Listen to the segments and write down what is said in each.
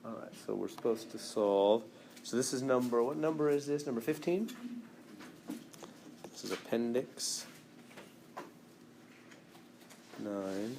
All right, so we're supposed to solve. So this is number, what number is this? Number 15? This is appendix 9.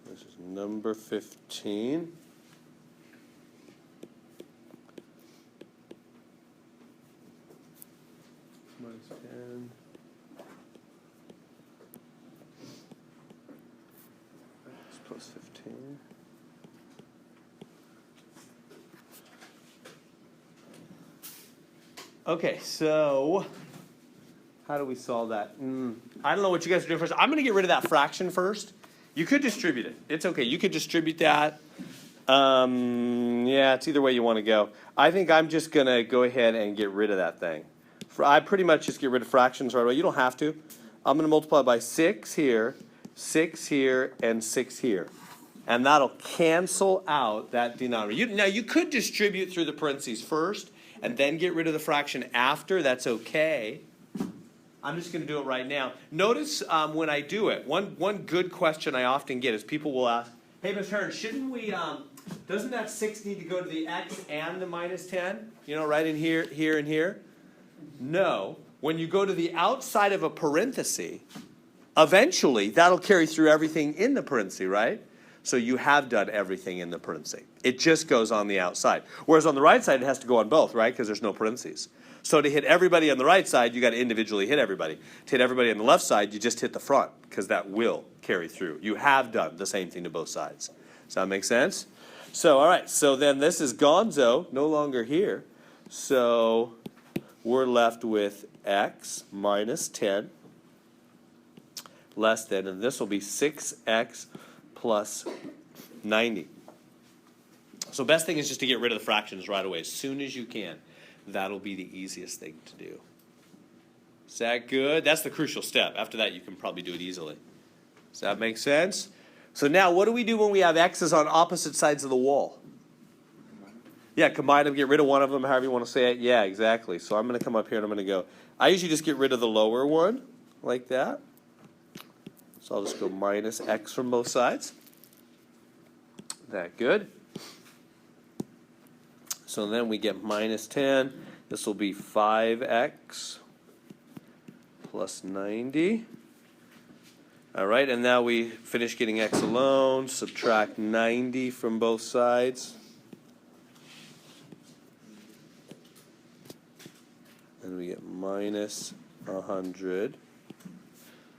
This is number 15. Minus 10. X plus 15. Okay, so how do we solve that? I don't know what you guys are doing first. I'm going to get rid of that fraction first. You could distribute it. It's okay. You could distribute that. Yeah, it's either way you want to go. I think I'm just going to go ahead and get rid of that thing. I pretty much just get rid of fractions right away. You don't have to. I'm going to multiply by 6 here, 6 here, and 6 here. And that'll cancel out that denominator. Now, you could distribute through the parentheses first and then get rid of the fraction after. That's okay. I'm just going to do it right now. Notice when I do it, one good question I often get is people will ask, hey, Mr. Hearn, shouldn't we, doesn't that 6 need to go to the x and the minus 10? You know, right in here, here, and here? No. When you go to the outside of a parenthesis, eventually that'll carry through everything in the parenthesis, right? So you have done everything in the parenthesis. It just goes on the outside. Whereas on the right side, it has to go on both, right? Because there's no parentheses. So to hit everybody on the right side, you got to individually hit everybody. To hit everybody on the left side, you just hit the front because that will carry through. You have done the same thing to both sides. Does that make sense? So, all right. So then this is gonzo, no longer here. So we're left with x minus 10 less than, and this will be 6x plus 90. So best thing is just to get rid of the fractions right away as soon as you can. That'll be the easiest thing to do. Is that good? That's the crucial step. After that, you can probably do it easily. Does that make sense? So now, what do we do when we have x's on opposite sides of the wall? Yeah, combine them, get rid of one of them, however you want to say it. Yeah, exactly. So I'm going to come up here and I'm going to go. I usually just get rid of the lower one, like that. So I'll just go minus x from both sides. That good? So then we get minus 10. This will be 5x plus 90. All right, and now we finish getting x alone. Subtract 90 from both sides. And we get minus 100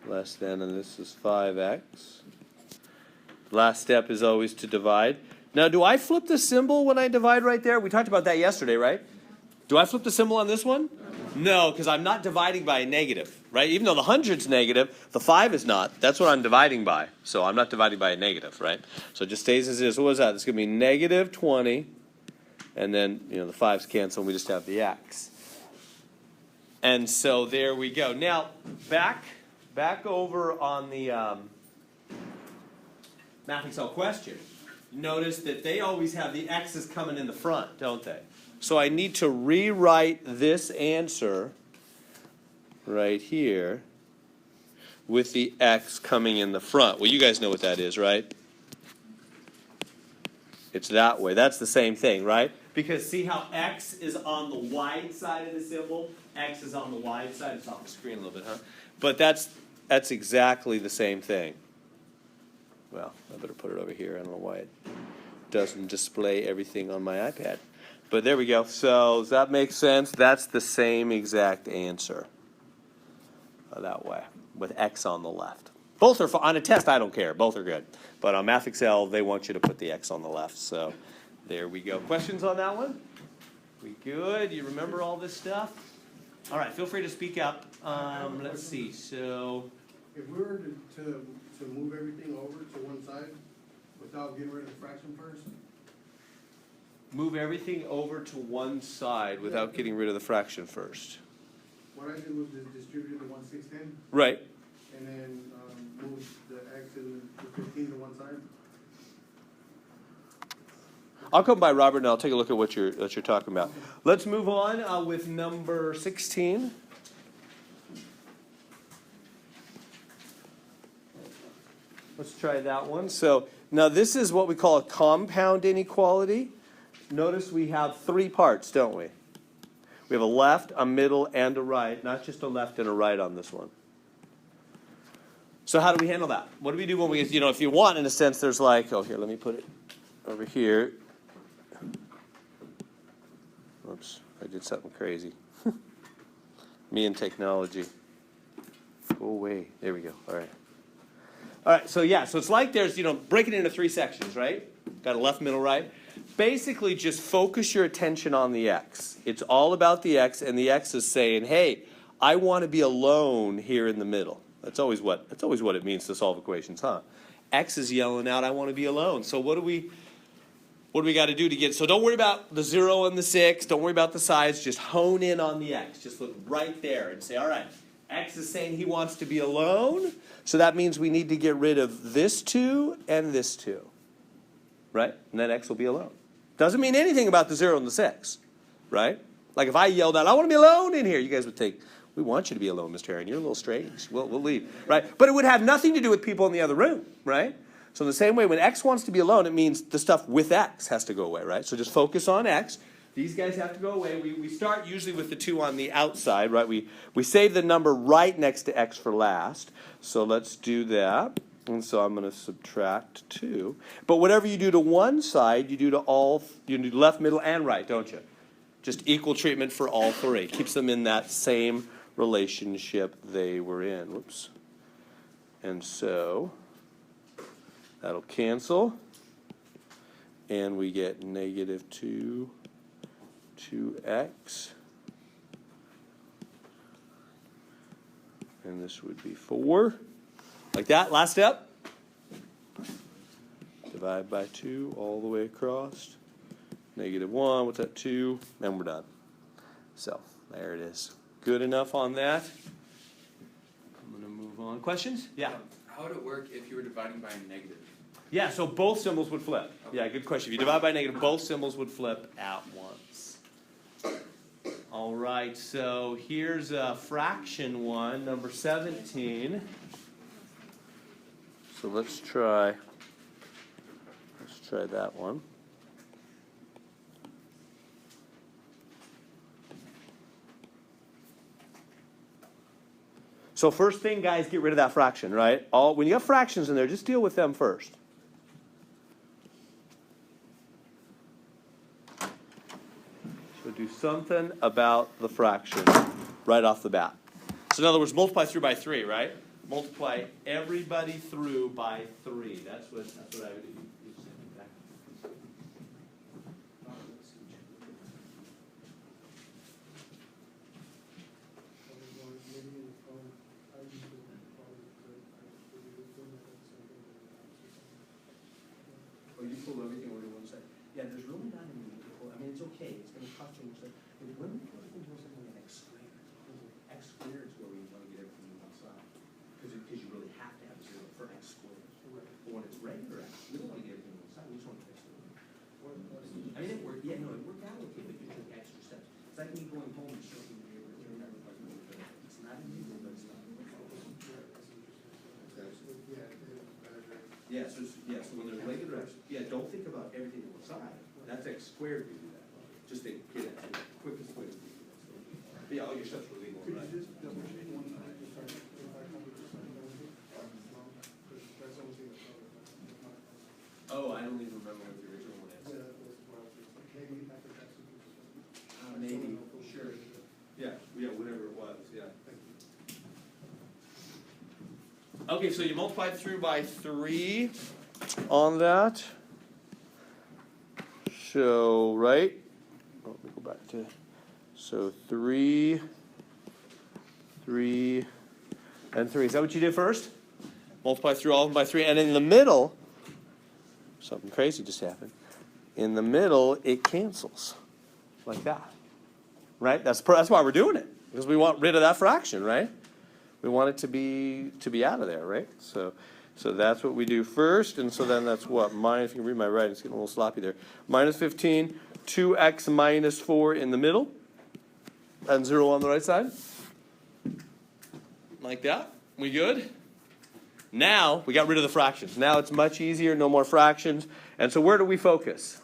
less than, and this is 5x. Last step is always to divide. Now, do I flip the symbol when I divide right there? We talked about that yesterday, right? Do I flip the symbol on this one? No, because I'm not dividing by a negative, right? Even though the 100's negative, the 5 is not. That's what I'm dividing by. So I'm not dividing by a negative, right? So it just stays as is. What was that? It's going to be negative 20. And then, you know, the 5's cancel, and we just have the x. And so there we go. Now, back over on the Math Excel question. Notice that they always have the x's coming in the front, don't they? So I need to rewrite this answer right here with the x coming in the front. Well, you guys know what that is, right? It's that way. That's the same thing, right? Because see how x is on the wide side of the symbol? X is on the wide side. It's off the screen a little bit, huh? But that's exactly the same thing. Well, I better put it over here. I don't know why it doesn't display everything on my iPad. But there we go. So does that make sense? That's the same exact answer. That way, with x on the left. Both are on a test. I don't care. Both are good. But on Math Excel, they want you to put the x on the left. So there we go. Questions on that one? We good? You remember all this stuff? All right. Feel free to speak up. Let's see. So if we were to move everything over to one side without getting rid of the fraction first? Move everything over to one side without getting rid of the fraction first. what I did was just distribute the 1, 6, 10, Right. and then, move the X and the 15 to one side. I'll come by, Robert, and I'll take a look at what you're talking about. Let's move on with number 16. Let's try that one. So now this is what we call a compound inequality. Notice we have 3 parts, don't we? We have a left, a middle, and a right, not just a left and a right on this one. So how do we handle that? What do we do when we, if you want, in a sense, there's like, oh, here, let me put it over here. Oops, I did something crazy. Me and technology. Go away. There we go. All right. All right, so yeah, so it's like there's, break it into 3 sections, right? Got a left, middle, right. Basically, just focus your attention on the X. It's all about the X, and the X is saying, hey, I want to be alone here in the middle. That's always what it means to solve equations, huh? X is yelling out, I want to be alone. So what do we got to do to get, so don't worry about the 0 and the 6, don't worry about the sides, just hone in on the X. Just look right there and say, all right, X is saying he wants to be alone, so that means we need to get rid of this 2 and this 2, right? And then X will be alone. Doesn't mean anything about the 0 and the 6, right? Like if I yelled out, I want to be alone in here, you guys would think, we want you to be alone, Mr. Aaron. You're a little strange. We'll leave, right? But it would have nothing to do with people in the other room, right? So in the same way, when X wants to be alone, it means the stuff with X has to go away, right? So just focus on X. These guys have to go away. We start usually with the 2 on the outside, right? We save the number right next to X for last. So let's do that. And so I'm going to subtract 2. But whatever you do to one side, you do to all, you do left, middle, and right, don't you? Just equal treatment for all 3. Keeps them in that same relationship they were in. Whoops. And so that'll cancel. And we get negative 2x. And this would be 4. Like that. Last step. Divide by 2 all the way across. Negative 1. What's that? 2. And we're done. So there it is. Good enough on that. I'm going to move on. Questions? Yeah. How would it work if you were dividing by a negative? Yeah, so both symbols would flip. Okay. Yeah, good question. If you divide by negative, both symbols would flip at once. All right, so here's a fraction one, number 17. So let's try that one. So first thing, guys, get rid of that fraction, right? When you have fractions in there, just deal with them first. So do something about the fraction right off the bat. So in other words, multiply through by 3, right? Multiply everybody through by 3. That's what I would do. Or you pull everything over to one side. Yeah, there's really not any need to pull. I mean, it's okay. It's going to cost you much. But when we pull everything to something like X squared is where we want to get everything to one side. Because you really have to have a 0 for X squared. But when it's regular X, we don't want to get everything to one side. We just want to fix it. I mean, it worked. Yeah, no, it worked out okay, but you took extra steps. It's like me going home and showing you the neighbor. It's not illegal, but it's not. Yeah, so when there's regular X, don't think about everything on the side. That's X squared we do that. Just to get it the quickest way to do that. But yeah, all your stuff's really going right. Could you just double check one side? Oh, I don't even remember what the original one is. Maybe, sure. Yeah, whatever it was, yeah. Okay, so you multiplied through by 3 on that. So, right? Oh, let me go back to, so 3, 3, and 3. Is that what you did first? Multiply through all of them by 3. And in the middle, something crazy just happened. In the middle, it cancels. Like that. Right? That's why we're doing it. because we want rid of that fraction, right? We want it to be out of there, right? So that's what we do first, and so then that's what? Minus, if you can read my writing, it's getting a little sloppy there. Minus 15, 2x minus 4 in the middle, and 0 on the right side. Like that. We good? Now, we got rid of the fractions. Now it's much easier, no more fractions. And so where do we focus?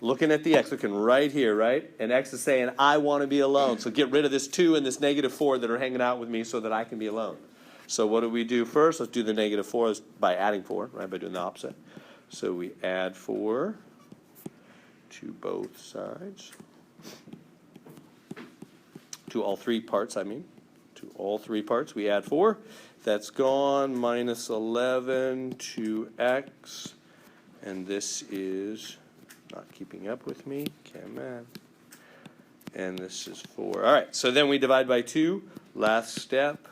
Looking at the x, looking right here, right? And x is saying, I want to be alone. So get rid of this 2 and this negative 4 that are hanging out with me so that I can be alone. So what do we do first? Let's do the negative 4 by adding 4, right? By doing the opposite. So we add 4 to both sides. To all three parts, I mean. To all three parts, we add 4. That's gone. Minus 11 to x. And this is not keeping up with me. Come on. And this is 4. All right, so then we divide by 2. Last step.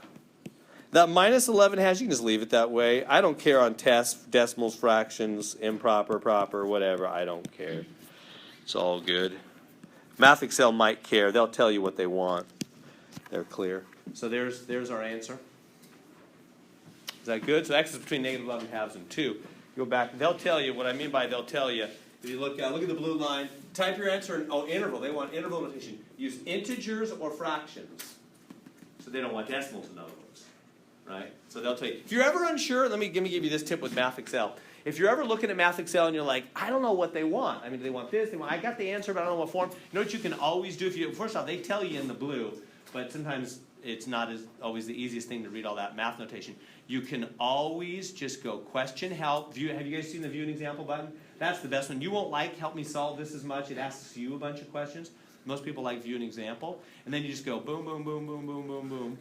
That minus 11 hash, you can just leave it that way. I don't care on tests, decimals, fractions, improper, proper, whatever. I don't care. It's all good. Math Excel might care. They'll tell you what they want. They're clear. So there's our answer. Is that good? So x is between negative 11 halves and 2. Go back. They'll tell you what I mean by they'll tell you. If you look at the blue line, type your answer in interval. They want interval notation. Use integers or fractions. So they don't want decimals, in other words. Right? So they'll tell you. If you're ever unsure, let me give you this tip with Math Excel. If you're ever looking at Math Excel and you're like, I don't know what they want. I mean, do they want this? I got the answer, but I don't know what form. You know what you can always do? First off, they tell you in the blue, but sometimes it's not always the easiest thing to read all that math notation. You can always just go question help. Have you guys seen the view an example button? That's the best one. You won't like help me solve this as much. It asks you a bunch of questions. Most people like view an example. And then you just go boom, boom, boom, boom, boom, boom, boom,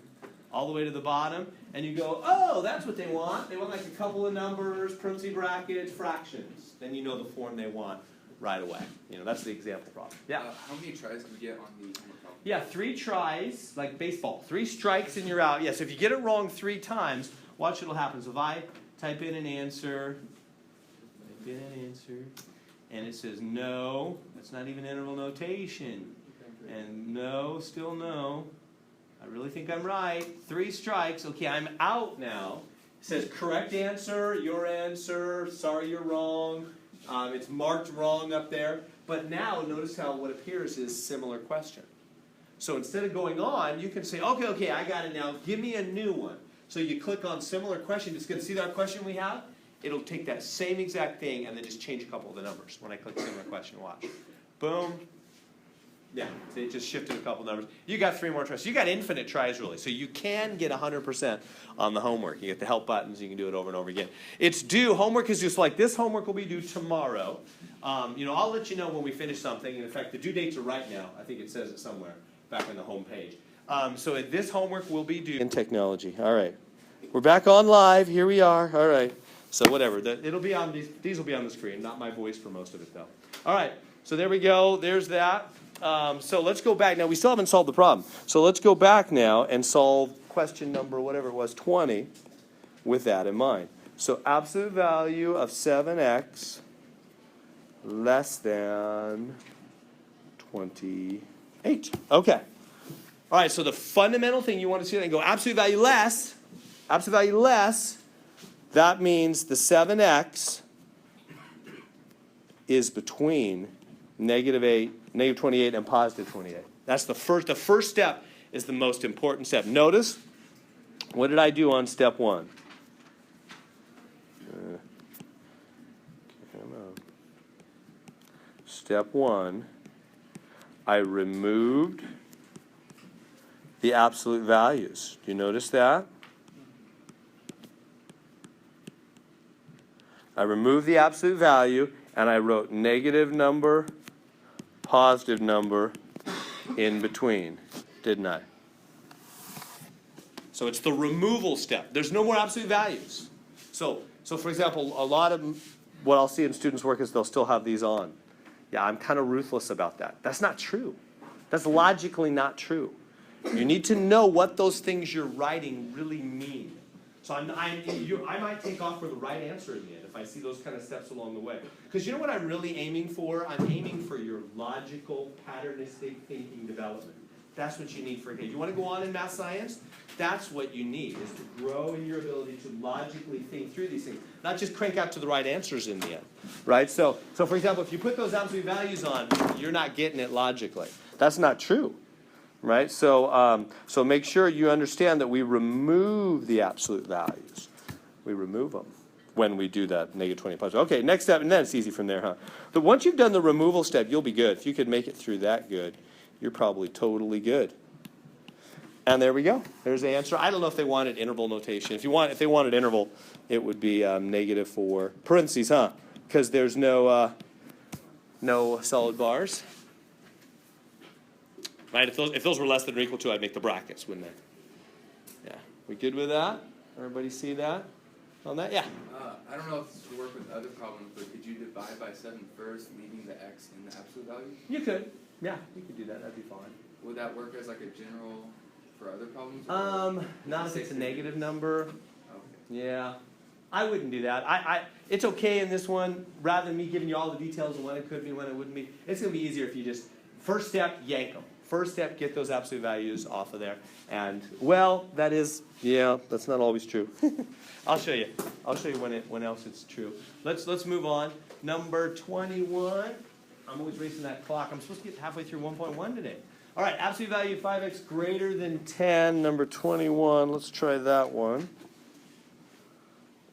all the way to the bottom. And you go, oh, that's what they want. They want like a couple of numbers, parentheses, brackets, fractions. Then you know the form they want right away. That's the example problem. Yeah. How many tries do you get on the homework problem? Yeah, 3 tries, like baseball. 3 strikes and you're out. Yeah, so if you get it wrong 3 times, watch what'll happen. So if I type in an answer, and it says no, that's not even interval notation. And no, still no. I really think I'm right. 3 strikes. Okay, I'm out now. It says correct answer, your answer, sorry you're wrong. It's marked wrong up there. But now notice how what appears is similar question. So instead of going on, you can say, okay, I got it now. Give me a new one. So you click on similar question. It's going to see that question we have. It'll take that same exact thing and then just change a couple of the numbers. When I click similar question, watch. Boom. Yeah, so it just shifted a couple numbers. You got 3 more tries. You got infinite tries, really. So you can get 100% on the homework. You get the help buttons. You can do it over and over again. It's due. Homework is just like this. Homework will be due tomorrow. I'll let you know when we finish something. In fact, the due dates are right now. I think it says it somewhere back on the home page. So this homework will be due in technology. All right. We're back on live. Here we are. All right. So whatever. It'll be on these will be on the screen. Not my voice for most of it, though. All right. So there we go. There's that. So let's go back. Now, we still haven't solved the problem. So let's go back now and solve question number, whatever it was, 20, with that in mind. So absolute value of 7x less than 28. Okay. All right, so the fundamental thing you want to see, then go absolute value less, that means the 7x is between negative 28 and positive 28. That's the first step is the most important step. Notice, what did I do on step 1? Come on. Step 1, I removed the absolute values. Do you notice that? I removed the absolute value and I wrote negative number, positive number in between, didn't I? So it's the removal step. There's no more absolute values. So for example, a lot of what I'll see in students' work is they'll still have these on. Yeah, I'm kind of ruthless about that. That's not true. That's logically not true. You need to know what those things you're writing really mean. So I might take off for the right answer in the end if I see those kind of steps along the way. Because you know what I'm really aiming for? I'm aiming for your logical, patternistic thinking development. That's what you need for a K. You want to go on in math science? That's what you need, is to grow in your ability to logically think through these things. Not just crank out to the right answers in the end, right? So for example, if you put those absolute values on, you're not getting it logically. That's not true, right? So make sure you understand that we remove the absolute values. We remove them when we do that -20 positive. Okay, next step, and then it's easy from there, huh? But once you've done the removal step, you'll be good. If you could make it through that good, you're probably totally good. And there we go. There's the answer. I don't know if they wanted interval notation. If they wanted interval, it would be -4 parentheses, huh? Because there's no solid bars. Right? If those were less than or equal to, I'd make the brackets, wouldn't I? Yeah. We good with that? Everybody see that? On that? Yeah. I don't know if this would work with other problems, but could you divide by 7 first, leaving the x in the absolute value? You could. Yeah, you could do that. That'd be fine. Would that work as like a general for other problems? Not if it's a negative number. Okay. Yeah, I wouldn't do that. It's okay in this one, rather than me giving you all the details of when it could be, when it wouldn't be. It's going to be easier if you just, first step, yank them. First step, get those absolute values off of there. And, well, that's not always true. I'll show you. I'll show you when else it's true. Let's move on. Number 21. I'm always racing that clock. I'm supposed to get halfway through 1.1 today. All right, absolute value 5x greater than 10, number 21. Let's try that one.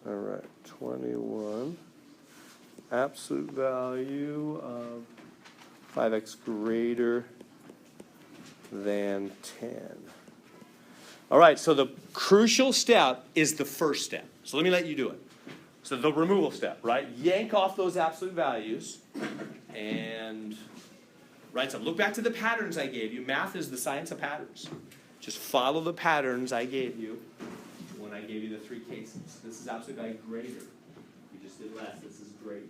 All right, 21. Absolute value of 5x greater than 10. All right, so the crucial step is the first step. So let me let you do it. So the removal step, right? Yank off those absolute values and write some. Look back to the patterns I gave you. Math is the science of patterns. Just follow the patterns I gave you when I gave you the 3 cases. This is absolute value greater. We just did less. This is greater.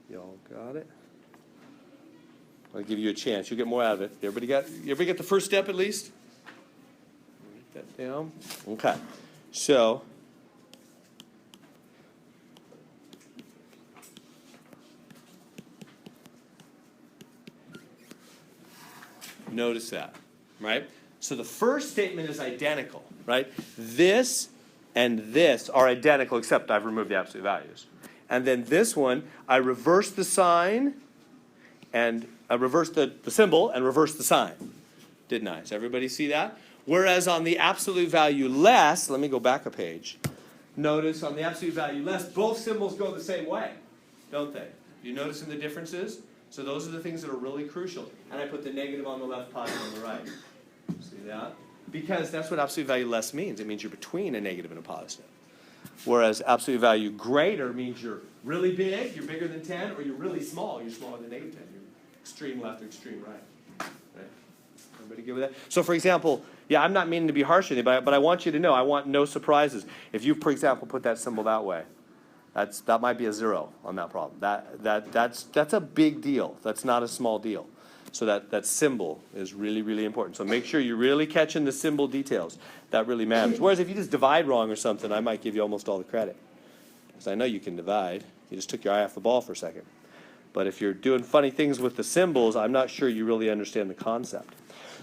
Y'all got it? I'll give you a chance. You'll get more out of it. Everybody get the first step at least? Write that down. Okay. So, notice that, right? So the first statement is identical, right? This and this are identical, except I've removed the absolute values. And then this one, I reverse the sign, and I reverse the symbol and reverse the sign. Didn't I? Does everybody see that? Whereas on the absolute value less, let me go back a page. Notice on the absolute value less, both symbols go the same way, don't they? You noticing the differences? So those are the things that are really crucial. And I put the negative on the left, positive on the right. See that? Because that's what absolute value less means. It means you're between a negative and a positive. Whereas absolute value greater means you're really big, you're bigger than 10, or you're really small, you're smaller than negative 10. You're extreme left or extreme right. Right? Everybody good with that? So for example, yeah, I'm not meaning to be harsh with anybody, but I want you to know, I want no surprises. If you, for example, put that symbol that way, that might be a 0 on that problem. That's a big deal. That's not a small deal. So that symbol is really, really important. So make sure you're really catching the symbol details. That really matters. Whereas if you just divide wrong or something, I might give you almost all the credit. Because I know you can divide. You just took your eye off the ball for a second. But if you're doing funny things with the symbols, I'm not sure you really understand the concept.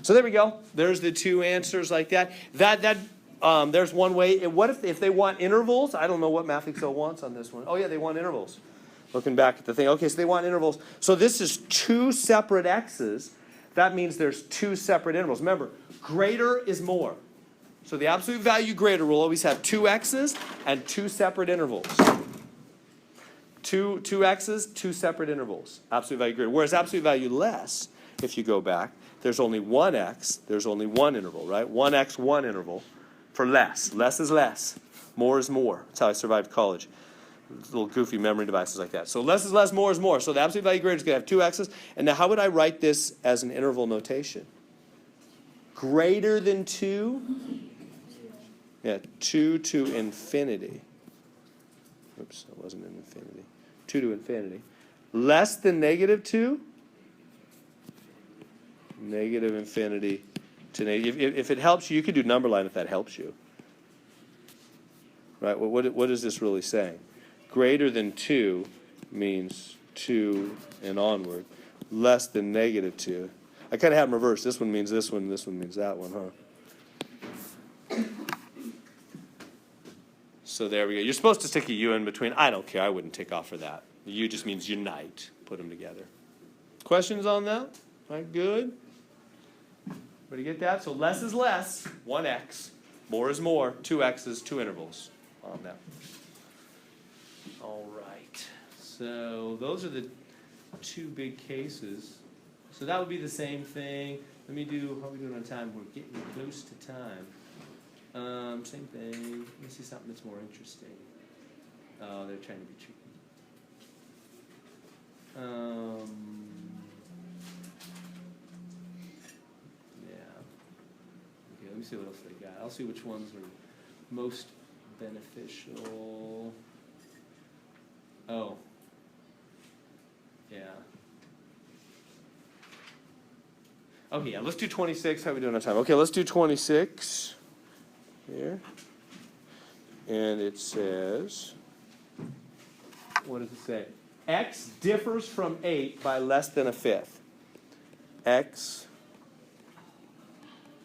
So there we go. There's the 2 answers like that. There's one way. What if they want intervals? I don't know what MathXL wants on this one. Oh yeah, they want intervals. Looking back at the thing. Okay, so they want intervals. So this is 2 separate x's. That means there's 2 separate intervals. Remember, greater is more. So the absolute value greater will always have 2 x's and 2 separate intervals. 2 x's, 2 separate intervals. Absolute value greater. Whereas absolute value less, if you go back, there's only 1 x, there's only 1 interval, right? 1 x, 1 interval for less. Less is less. More is more. That's how I survived college. Little goofy memory devices like that. So less is less, more is more. So the absolute value greater is going to have 2 x's. And now how would I write this as an interval notation? Greater than 2? Yeah, 2 to infinity. Oops, that wasn't an infinity. 2 to infinity. Less than negative 2? Negative infinity If it helps you, you could do number line if that helps you. Right, well, what is this really saying? Greater than 2 means 2 and onward. Less than negative 2. I kind of have them reversed. This one means this one means that one, huh? So there we go. You're supposed to stick a U in between. I don't care. I wouldn't take off for that. The U just means unite. Put them together. Questions on that? All right, good. Everybody get that? So less is less, 1x. More is more, 2x's, 2 intervals on that. All right. So those are the 2 big cases. So that would be the same thing. Let me do, how are we doing on time? We're getting close to time. Same thing. Let me see something that's more interesting. Oh, they're trying to be tricky. Yeah. Okay, let me see what else they got. I'll see which ones are most beneficial. Oh. Yeah. Okay, yeah, let's do 26. How are we doing on time? Okay, let's do 26 here. And it says, what does it say? X differs from 8 by less than a fifth. X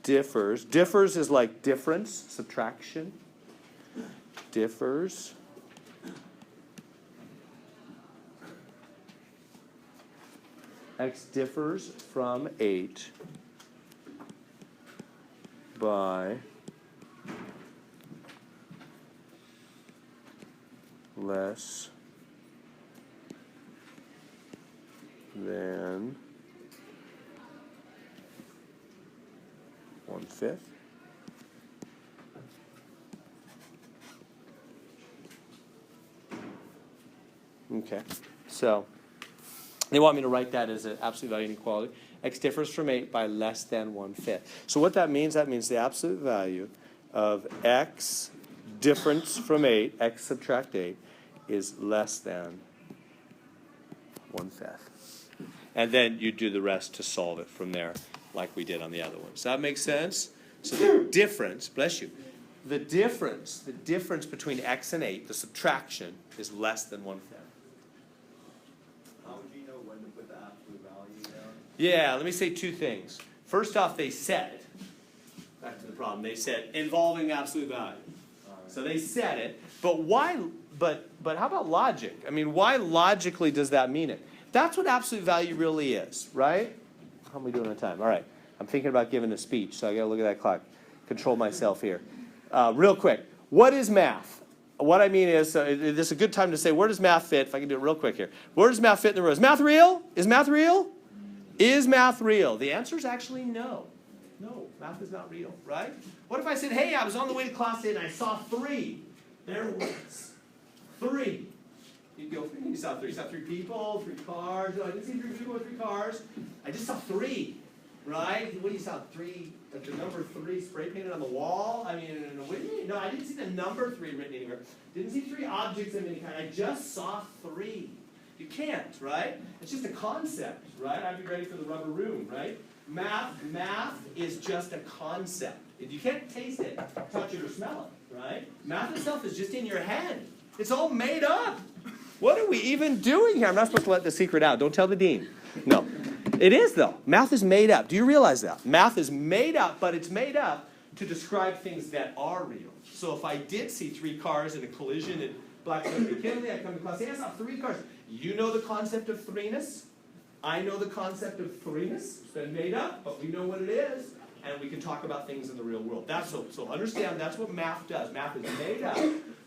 differs. Differs is like difference, subtraction. Differs. X differs from 8 by less than 1/5. Okay, so they want me to write that as an absolute value inequality. X differs from 8 by less than 1/5. So what that means the absolute value of X difference from 8, X subtract 8, is less than 1/5. And then you do the rest to solve it from there, like we did on the other one. Does that make sense? So the difference, bless you, the difference between X and 8, the subtraction, is less than 1/5. How would you know when to put the absolute value down? Yeah, let me say 2 things. First off, they said it. Back to the problem. They said involving absolute value. So they said it. But why? But how about logic? I mean, why logically does that mean it? That's what absolute value really is, right? How am we doing on time? All right. I'm thinking about giving a speech, so I got to look at that clock. Control myself here. Real quick. What is math? What I mean is, this is a good time to say, where does math fit? If I can do it real quick here. Where does math fit in the row? Is math real? Is math real? Is math real? The answer is actually no. No, math is not real, right? What if I said, hey, I was on the way to class today and I saw 3. There was 3. You'd go, you saw 3. You saw 3 people, 3 cars. No, I didn't see 3 people or 3 cars. I just saw 3, right? What do you saw? 3, like the number 3 spray painted on the wall? I mean, what do you mean? No, I didn't see the number 3 written anywhere. Didn't see 3 objects of any kind. I just saw 3. You can't, right? It's just a concept, right? I'd be ready for the rubber room, right? Math is just a concept. You can't taste it, touch it, or smell it, right? Math itself is just in your head. It's all made up. What are we even doing here? I'm not supposed to let the secret out. Don't tell the dean. No. It is, though. Math is made up. Do you realize that? Math is made up, but it's made up to describe things that are real. So if I did see 3 cars in a collision at Blackstone McKinley, I come to class, hey, I saw 3 cars. You know the concept of 3ness? I know the concept of 3ness. It's been made up, but we know what it is, and we can talk about things in the real world. So understand, that's what math does. Math is made up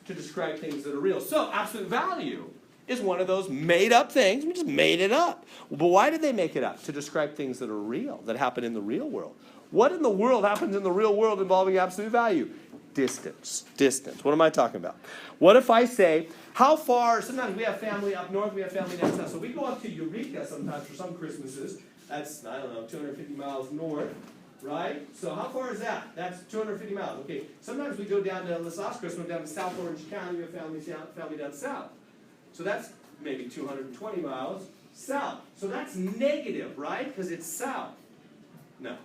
to describe things that are real. So absolute value is one of those made up things. We just made it up. But why did they make it up? To describe things that are real, that happen in the real world. What in the world happens in the real world involving absolute value? Distance. Distance. What am I talking about? What if I say, how far, sometimes we have family up north, we have family down south. So we go up to Eureka sometimes for some Christmases. That's, I don't know, 250 miles north, right? So how far is that? That's 250 miles. Okay, sometimes we go down to, this last Christmas, down to South Orange County, we have family down south. So that's maybe 220 miles south. So that's negative, right? Because it's south. No.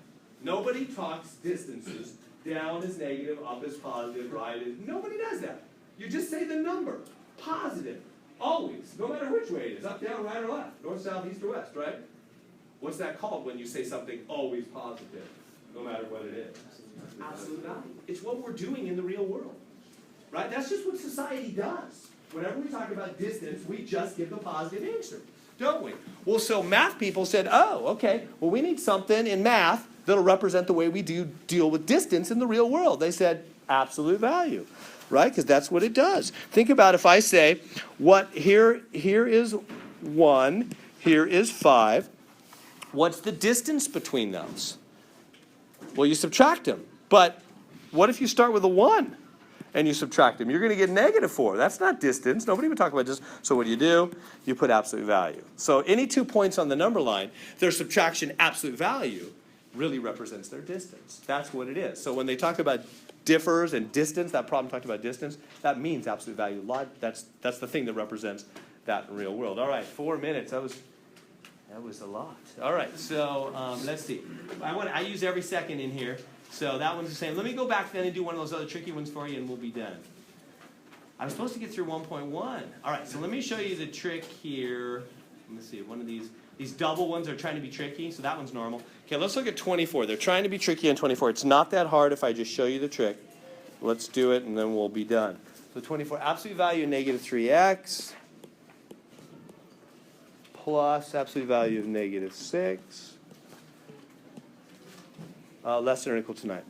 Nobody talks distances. Down is negative, up is positive, right is, nobody does that. You just say the number, positive, always, no matter which way it is, up, down, right, or left, north, south, east, or west, right? What's that called when you say something always positive, no matter what it is? Absolute value. It's what we're doing in the real world, right? That's just what society does. Whenever we talk about distance, we just give the positive answer, don't we? Well, so math people said, oh, okay, well, we need something in math that'll represent the way we deal with distance in the real world. They said absolute value, right? Because that's what it does. Think about if I say, here is 1, here is 5. What's the distance between those? Well, you subtract them. But what if you start with a 1 and you subtract them? You're going to get -4. That's not distance. Nobody would talk about distance. So what do? You put absolute value. So any 2 points on the number line, their subtraction absolute value really represents their distance. That's what it is. So when they talk about differs and distance, that problem talked about distance, that means absolute value. That's the thing that represents that in the real world. All right, 4 minutes. That was a lot. All right, so let's see. I use every second in here, so that one's the same. Let me go back then and do one of those other tricky ones for you, and we'll be done. I was supposed to get through 1.1. All right, so let me show you the trick here. Let me see, one of these double ones are trying to be tricky, so that one's normal. Okay, let's look at 24. They're trying to be tricky on 24. It's not that hard if I just show you the trick. Let's do it, and then we'll be done. So 24, absolute value -3x plus absolute value of -6 less than or equal to 9.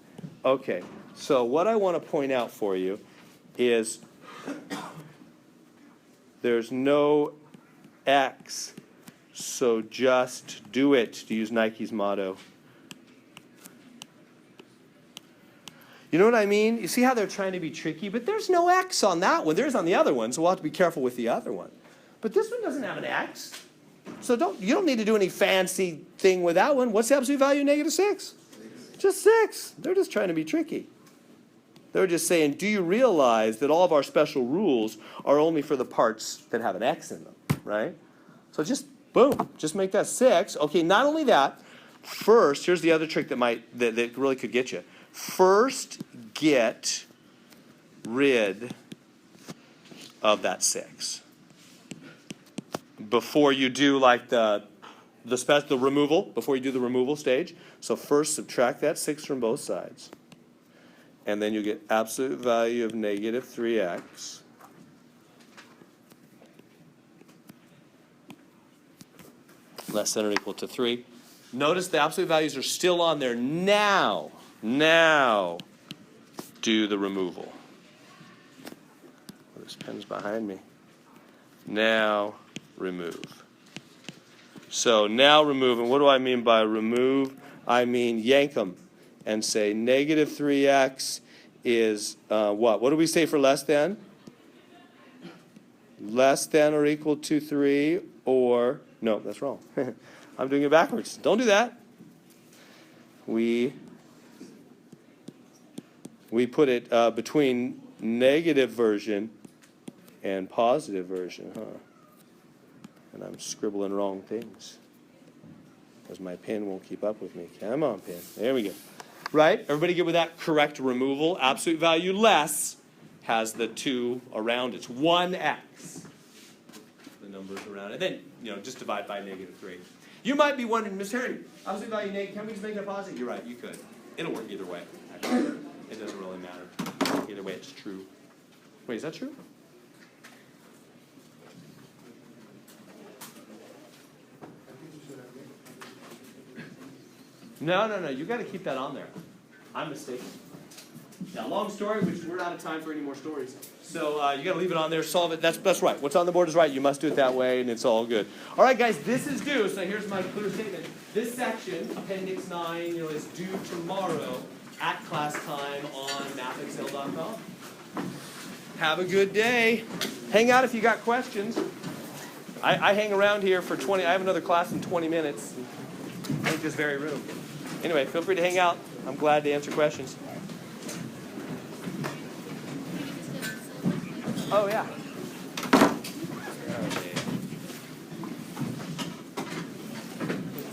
Okay, so what I want to point out for you is there's no x, so just do it, to use Nike's motto. You know what I mean? You see how they're trying to be tricky? But there's no x on that one. There's on the other one, so we'll have to be careful with the other one. But this one doesn't have an x. So you don't need to do any fancy thing with that one. What's the absolute value of -6? Just 6. They're just trying to be tricky. They're just saying, do you realize that all of our special rules are only for the parts that have an x in them, right? So just, boom, just make that 6. Okay, not only that, first, here's the other trick that really could get you. First, get rid of that 6 before you do like the removal, before you do the removal stage. So first subtract that 6 from both sides. And then you get absolute value of -3x less than or equal to 3. Notice the absolute values are still on there. Now do the removal. Oh, this pen's behind me. Now remove. So now remove, and what do I mean by remove? I mean yank them and say -3x is what? What do we say for less than? Less than or equal to 3, or, no, that's wrong. I'm doing it backwards. Don't do that. We put it between negative version and positive version, huh? And I'm scribbling wrong things because my pen won't keep up with me. Come on, pen. There we go. Right? Everybody good with that? Correct removal. Absolute value less has the 2 around it. It's 1x. The numbers around it. Then, just divide by -3. You might be wondering, Miss Harry, absolute value negative, can we just make it a positive? You're right, you could. It'll work either way. Actually, it doesn't really matter. Either way, it's true. Wait, is that true? No. You got to keep that on there. I'm mistaken. Now, long story, which we're out of time for any more stories. So you got to leave it on there, solve it. That's right. What's on the board is right. You must do it that way, and it's all good. All right, guys, this is due. So here's my clear statement. This section, Appendix 9, is due tomorrow at class time on mathexcel.com. Have a good day. Hang out if you got questions. I hang around here for 20. I have another class in 20 minutes. I think this very room. Anyway, feel free to hang out. I'm glad to answer questions. Oh, yeah. Okay.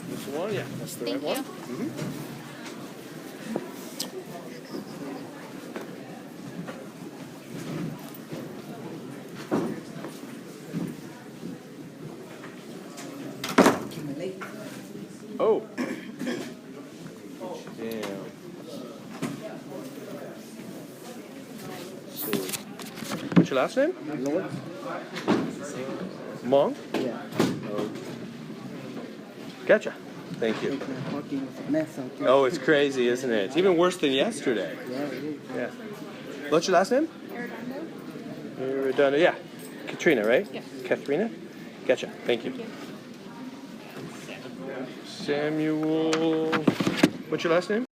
This one? Yeah, that's the right one. Mm-hmm. Damn. So, what's your last name? Lord? Mong? Yeah. Gotcha. Thank you. Like parking was a mess out there. Oh, it's crazy, isn't it? It's even worse than yesterday. Yeah, it is. Yeah. What's your last name? Redondo. Yeah. Katrina, right? Yeah. Katharina? Gotcha. Thank you. Samuel. What's your last name?